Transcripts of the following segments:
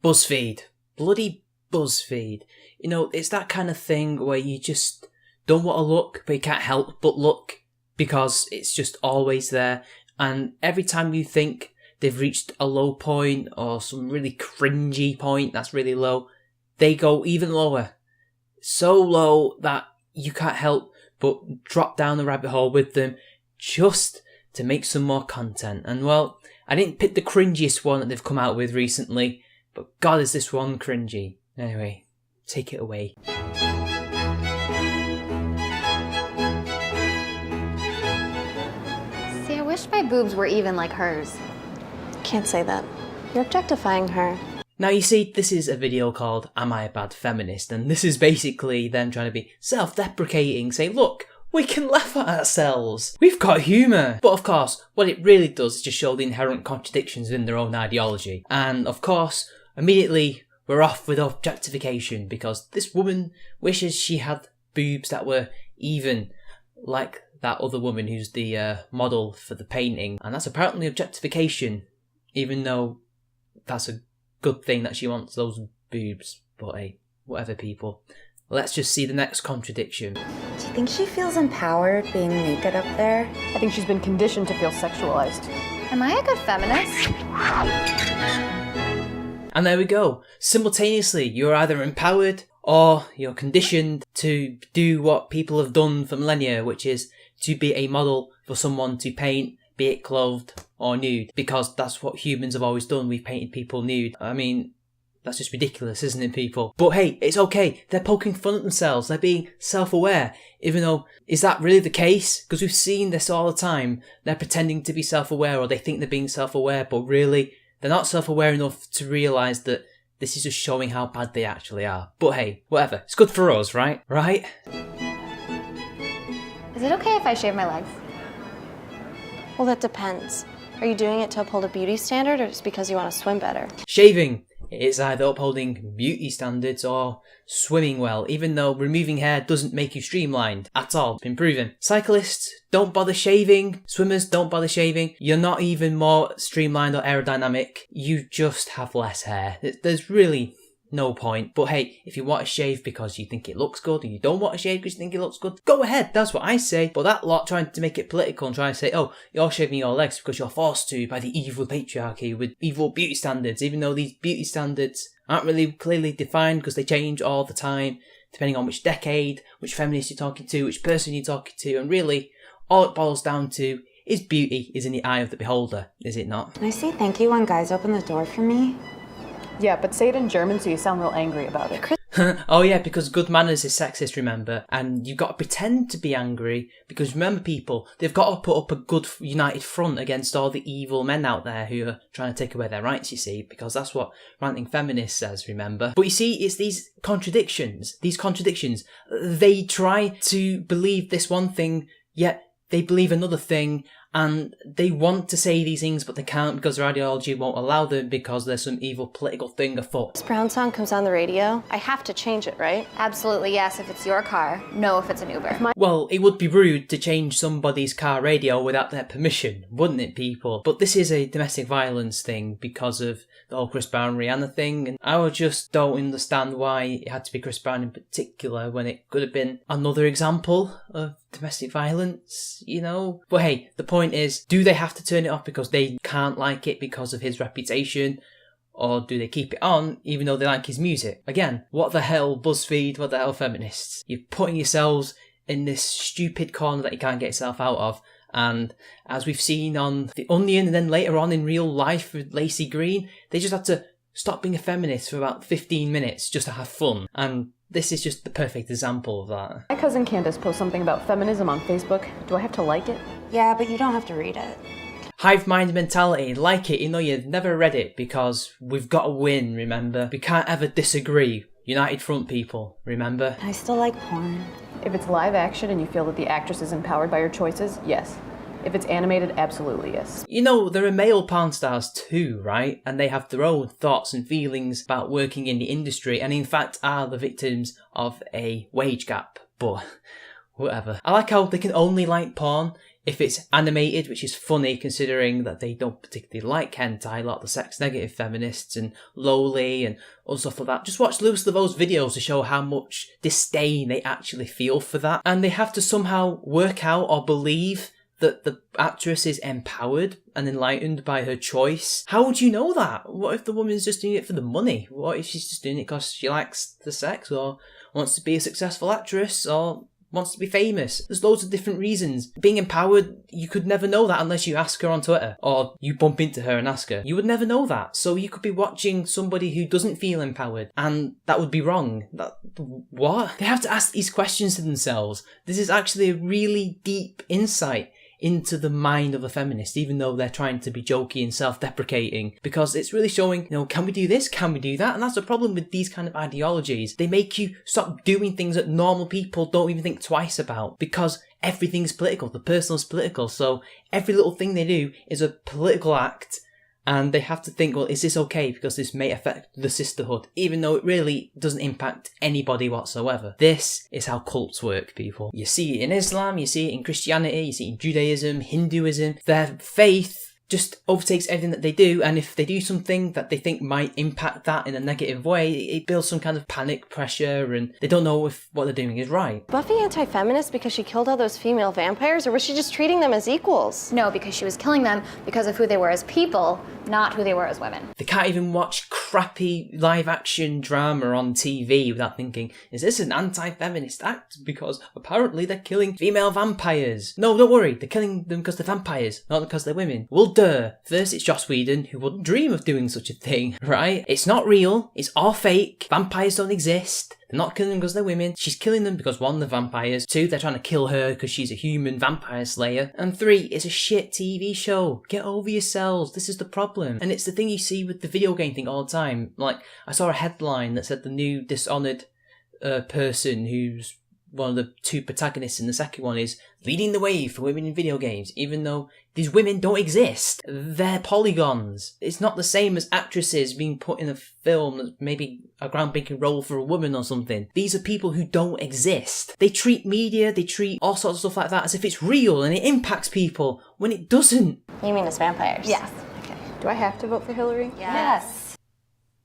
Buzzfeed. Bloody Buzzfeed. You know, it's that kind of thing where you just don't want to look, but you can't help but look because it's just always there. And every time you think they've reached a low point or some really cringy point that's really low, they go even lower. So low that you can't help but drop down the rabbit hole with them just to make some more content. And well, I didn't pick the cringiest one that they've come out with recently, but God, is this one cringy. Anyway, take it away. See, I wish my boobs were even like hers. Can't say that. You're objectifying her. Now you see, this is a video called Am I a Bad Feminist? And this is basically them trying to be self-deprecating, saying, look, we can laugh at ourselves. We've got humour. But of course, what it really does is just show the inherent contradictions in their own ideology. And of course, immediately we're off with objectification because this woman wishes she had boobs that were even like that other woman who's the model for the painting. And that's apparently objectification, even though that's a good thing that she wants those boobs. But hey, whatever, people. Let's just see the next contradiction. Do you think she feels empowered being naked up there? I think she's been conditioned to feel sexualized. Am I a good feminist? And there we go. Simultaneously, you're either empowered or you're conditioned to do what people have done for millennia, which is to be a model for someone to paint, be it clothed or nude, because that's what humans have always done. We've painted people nude. I mean, that's just ridiculous, isn't it, people? But hey, it's okay. They're poking fun at themselves. They're being self-aware. Even though, is that really the case? Because we've seen this all the time. They're pretending to be self-aware, or they think they're being self-aware, but really, they're not self-aware enough to realise that this is just showing how bad they actually are. But hey, whatever. It's good for us, right? Right? Is it okay if I shave my legs? Well, that depends. Are you doing it to uphold a beauty standard or just because you want to swim better? Shaving is either upholding beauty standards or swimming well, even though removing hair doesn't make you streamlined at all. It's been proven. Cyclists don't bother shaving. Swimmers don't bother shaving. You're not even more streamlined or aerodynamic. You just have less hair. There's really no point. But hey, if you want to shave because you think it looks good and you don't want to shave because you think it looks good, go ahead, that's what I say. But that lot trying to make it political and trying to say, oh, you're shaving your legs because you're forced to by the evil patriarchy with evil beauty standards, even though these beauty standards aren't really clearly defined because they change all the time, depending on which decade, which feminist you're talking to, which person you're talking to, and really, all it boils down to is beauty is in the eye of the beholder, is it not? Can I say thank you when guys open the door for me? Yeah, but say it in German so you sound real angry about it. Oh yeah, because good manners is sexist, remember? And you've got to pretend to be angry, because remember people, they've got to put up a good united front against all the evil men out there who are trying to take away their rights, you see, because that's what ranting feminist says, remember? But you see, it's these contradictions, they try to believe this one thing, yet they believe another thing, and they want to say these things, but they can't because their ideology won't allow them because there's some evil political thing afoot. This Brown song comes on the radio. I have to change it, right? Absolutely yes if it's your car, no if it's an Uber. Well, it would be rude to change somebody's car radio without their permission, wouldn't it, people? But this is a domestic violence thing because of the whole Chris Brown Rihanna thing, and I just don't understand why it had to be Chris Brown in particular when it could have been another example of domestic violence, you know? But hey, the point is, do they have to turn it off because they can't like it because of his reputation? Or do they keep it on even though they like his music? Again, what the hell, Buzzfeed? What the hell, feminists? You're putting yourselves in this stupid corner that you can't get yourself out of. And as we've seen on The Onion and then later on in real life with Lacey Green, they just had to stop being a feminist for about 15 minutes just to have fun. And this is just the perfect example of that. My cousin Candace posts something about feminism on Facebook. Do I have to like it? Yeah, but you don't have to read it. Hive mind mentality, like it, you know you've never read it because we've got to win, remember? We can't ever disagree. United front, people, remember? I still like porn. If it's live action and you feel that the actress is empowered by her choices, yes. If it's animated, absolutely yes. You know, there are male porn stars too, right? And they have their own thoughts and feelings about working in the industry and in fact are the victims of a wage gap. But whatever. I like how they can only like porn if it's animated, which is funny considering that they don't particularly like hentai, a lot of the sex negative feminists and lowly and all stuff like that. Just watch Louis Theroux's videos to show how much disdain they actually feel for that. And they have to somehow work out or believe that the actress is empowered and enlightened by her choice. How would you know that? What if the woman's just doing it for the money? What if she's just doing it because she likes the sex or wants to be a successful actress or wants to be famous? There's loads of different reasons. Being empowered, you could never know that unless you ask her on Twitter or you bump into her and ask her. You would never know that. So you could be watching somebody who doesn't feel empowered and that would be wrong. What? They have to ask these questions to themselves. This is actually a really deep insight into the mind of a feminist, even though they're trying to be jokey and self-deprecating, because it's really showing, can we do this? Can we do that? And that's the problem with these kind of ideologies. They make you stop doing things that normal people don't even think twice about, because everything's political. The personal's political. So every little thing they do is a political act, and they have to think, well, is this okay? Because this may affect the sisterhood, even though it really doesn't impact anybody whatsoever. This is how cults work, people. You see it in Islam, you see it in Christianity, you see it in Judaism, Hinduism. Their faith just overtakes everything that they do, and if they do something that they think might impact that in a negative way, it builds some kind of panic pressure, and they don't know if what they're doing is right. Buffy anti-feminist because she killed all those female vampires, or was she just treating them as equals? No, because she was killing them because of who they were as people, not who they were as women. They can't even watch crappy live-action drama on TV without thinking, is this an anti-feminist act? Because apparently they're killing female vampires. No, don't worry, they're killing them because they're vampires, not because they're women. Well, duh. First, it's Joss Whedon, who wouldn't dream of doing such a thing, right? It's not real. It's all fake. Vampires don't exist. They're not killing them because they're women. She's killing them because 1, they're vampires. 2, they're trying to kill her because she's a human vampire slayer. And 3, it's a shit TV show. Get over yourselves. This is the problem. And it's the thing you see with the video game thing all the time. Like, I saw a headline that said the new Dishonored person who's one of the 2 protagonists in the second one is leading the way for women in video games, even though these women don't exist. They're polygons. It's not the same as actresses being put in a film that's maybe a groundbreaking role for a woman or something. These are people who don't exist. They treat media, they treat all sorts of stuff like that as if it's real and it impacts people when it doesn't. You mean as vampires? Yes. Okay. Do I have to vote for Hillary? Yes.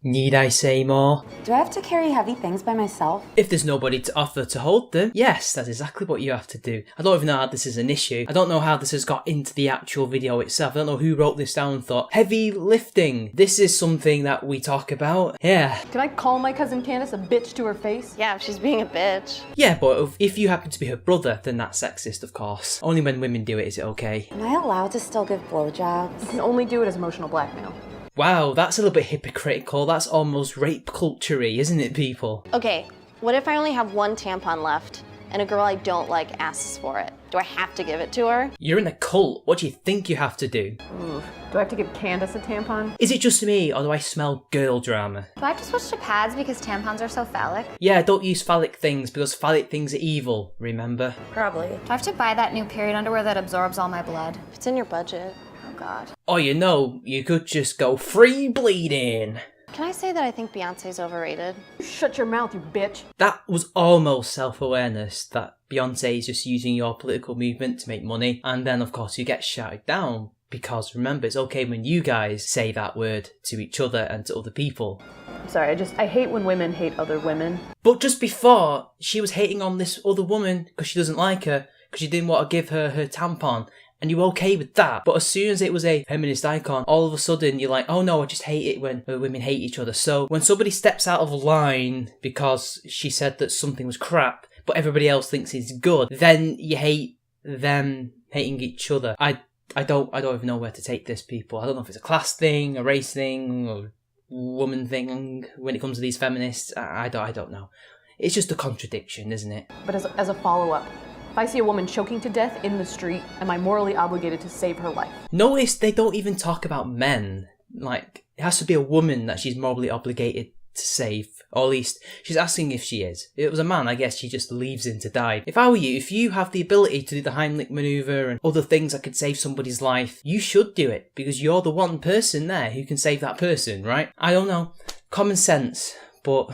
Need I say more? Do I have to carry heavy things by myself? If there's nobody to offer to hold them, yes, that's exactly what you have to do. I don't even know how this is an issue. I don't know how this has got into the actual video itself. I don't know who wrote this down and thought, heavy lifting. This is something that we talk about. Yeah. Can I call my cousin Candace a bitch to her face? Yeah, if she's being a bitch. Yeah, but if you happen to be her brother, then that's sexist, of course. Only when women do it is it okay. Am I allowed to still give blowjobs? You can only do it as emotional blackmail. Wow, that's a little bit hypocritical. That's almost rape culture-y, isn't it, people? Okay, what if I only have 1 tampon left and a girl I don't like asks for it? Do I have to give it to her? You're in a cult. What do you think you have to do? Ooh. Do I have to give Candace a tampon? Is it just me, or do I smell girl drama? Do I have to switch to pads because tampons are so phallic? Yeah, don't use phallic things, because phallic things are evil, remember? Probably. Do I have to buy that new period underwear that absorbs all my blood? It's in your budget. Oh God. Or you could just go free bleeding. Can I say that I think Beyonce's overrated? Shut your mouth, you bitch. That was almost self-awareness, that Beyonce is just using your political movement to make money, and then of course you get shouted down. Because remember, it's okay when you guys say that word to each other and to other people. I'm sorry, I hate when women hate other women. But just before, she was hating on this other woman because she doesn't like her, because she didn't want to give her her tampon. And you were okay with that. But as soon as it was a feminist icon, all of a sudden you're like, oh no, I just hate it when women hate each other. So when somebody steps out of line because she said that something was crap, but everybody else thinks it's good, then you hate them hating each other. I don't even know where to take this, people. I don't know if it's a class thing, a race thing, or woman thing when it comes to these feminists. I don't know. It's just a contradiction, isn't it? But as a follow-up, if I see a woman choking to death in the street, am I morally obligated to save her life? Notice they don't even talk about men. Like, it has to be a woman that she's morally obligated to save. Or at least, she's asking if she is. If it was a man, I guess she just leaves him to die. If I were you, if you have the ability to do the Heimlich maneuver and other things that could save somebody's life, you should do it. Because you're the one person there who can save that person, right? I don't know. Common sense. But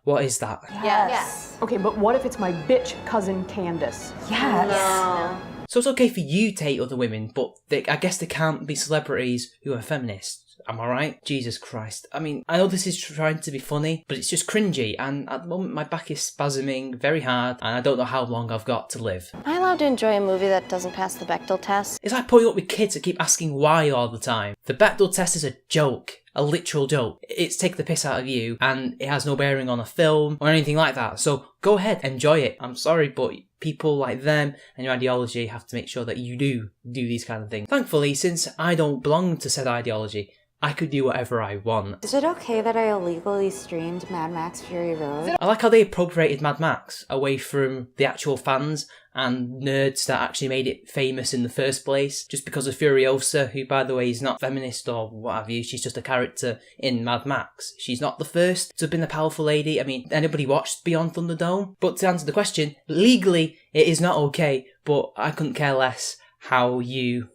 What is that? Yes. Okay, but what if it's my bitch cousin Candace? Yes. No. So it's okay for you to hate other women, but I guess they can't be celebrities who are feminists. Am I right? Jesus Christ. I mean, I know this is trying to be funny, but it's just cringy, and at the moment my back is spasming very hard, and I don't know how long I've got to live. Am I allowed to enjoy a movie that doesn't pass the Bechdel test? It's like putting up with kids that keep asking why all the time. The Bechdel test is a joke. A literal joke. It's take the piss out of you, and it has no bearing on a film or anything like that. So go ahead, enjoy it. I'm sorry, but people like them and your ideology have to make sure that you do these kind of things. Thankfully, since I don't belong to said ideology, I could do whatever I want. Is it okay that I illegally streamed Mad Max Fury Road? I like how they appropriated Mad Max away from the actual fans and nerds that actually made it famous in the first place, just because of Furiosa, who, by the way, is not feminist or what have you. She's just a character in Mad Max. She's not the first to have been a powerful lady. I mean, anybody watched Beyond Thunderdome? But to answer the question, legally, it is not okay, but I couldn't care less how you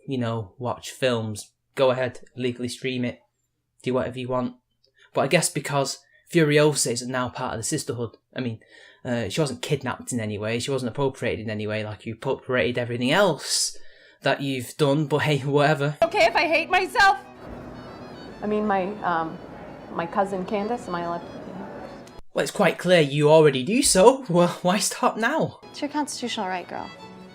watch films. Go ahead, legally stream it, do whatever you want. But I guess because Furiosa is now part of the sisterhood, I mean, she wasn't kidnapped in any way, she wasn't appropriated in any way like you appropriated everything else that you've done, but hey, whatever. Okay if I hate myself? I mean, my cousin Candace, am I allowed to? Well, it's quite clear you already do so. Well, why stop now? It's your constitutional right, girl.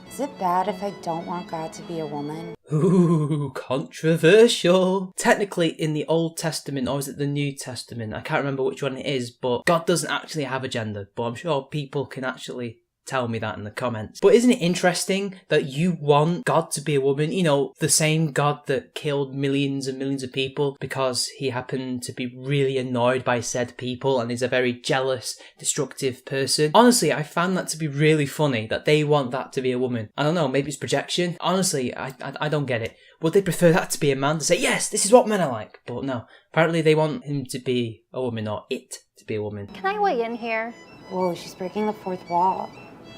Is it bad if I don't want God to be a woman? Ooh, controversial. Technically, in the Old Testament, or is it the New Testament? I can't remember which one it is, but God doesn't actually have a gender, but I'm sure people can actually tell me that in the comments. But isn't it interesting that you want God to be a woman? You know, the same God that killed millions and millions of people because he happened to be really annoyed by said people and is a very jealous, destructive person. Honestly, I found that to be really funny that they want that to be a woman. I don't know, maybe it's projection. Honestly, I don't get it. Would they prefer that to be a man to say, yes, this is what men are like? But no, apparently they want him to be a woman, or it to be a woman. Can I weigh in here? Whoa, she's breaking the fourth wall.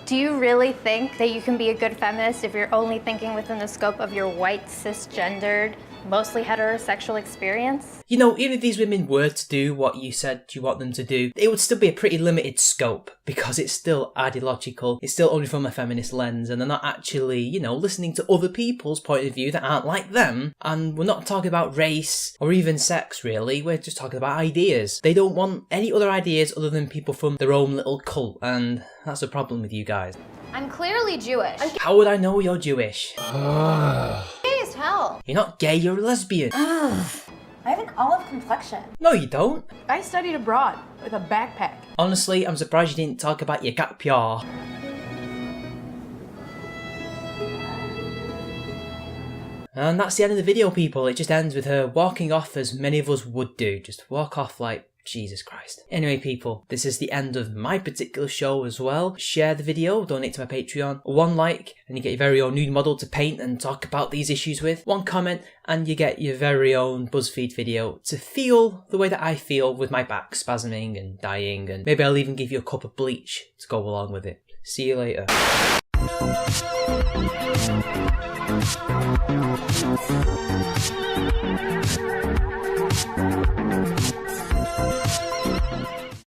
Do you really think that you can be a good feminist if you're only thinking within the scope of your white, cisgendered, mostly heterosexual experience? You know, even if these women were to do what you said you want them to do, it would still be a pretty limited scope because it's still ideological, it's still only from a feminist lens, and they're not actually, listening to other people's point of view that aren't like them. And we're not talking about race or even sex, really, we're just talking about ideas. They don't want any other ideas other than people from their own little cult, and that's a problem with you guys. I'm clearly Jewish. How would I know you're Jewish? Gay as hell. You're not gay, you're a lesbian. I have an olive complexion. No, you don't. I studied abroad with a backpack. Honestly, I'm surprised you didn't talk about your gap year. And that's the end of the video, people. It just ends with her walking off as many of us would do. Just walk off like, Jesus Christ. Anyway, people, this is the end of my particular show as well. Share the video, donate to my Patreon. 1 like, and you get your very own nude model to paint and talk about these issues with. 1 comment, and you get your very own Buzzfeed video to feel the way that I feel with my back spasming and dying, and maybe I'll even give you a cup of bleach to go along with it. See you later.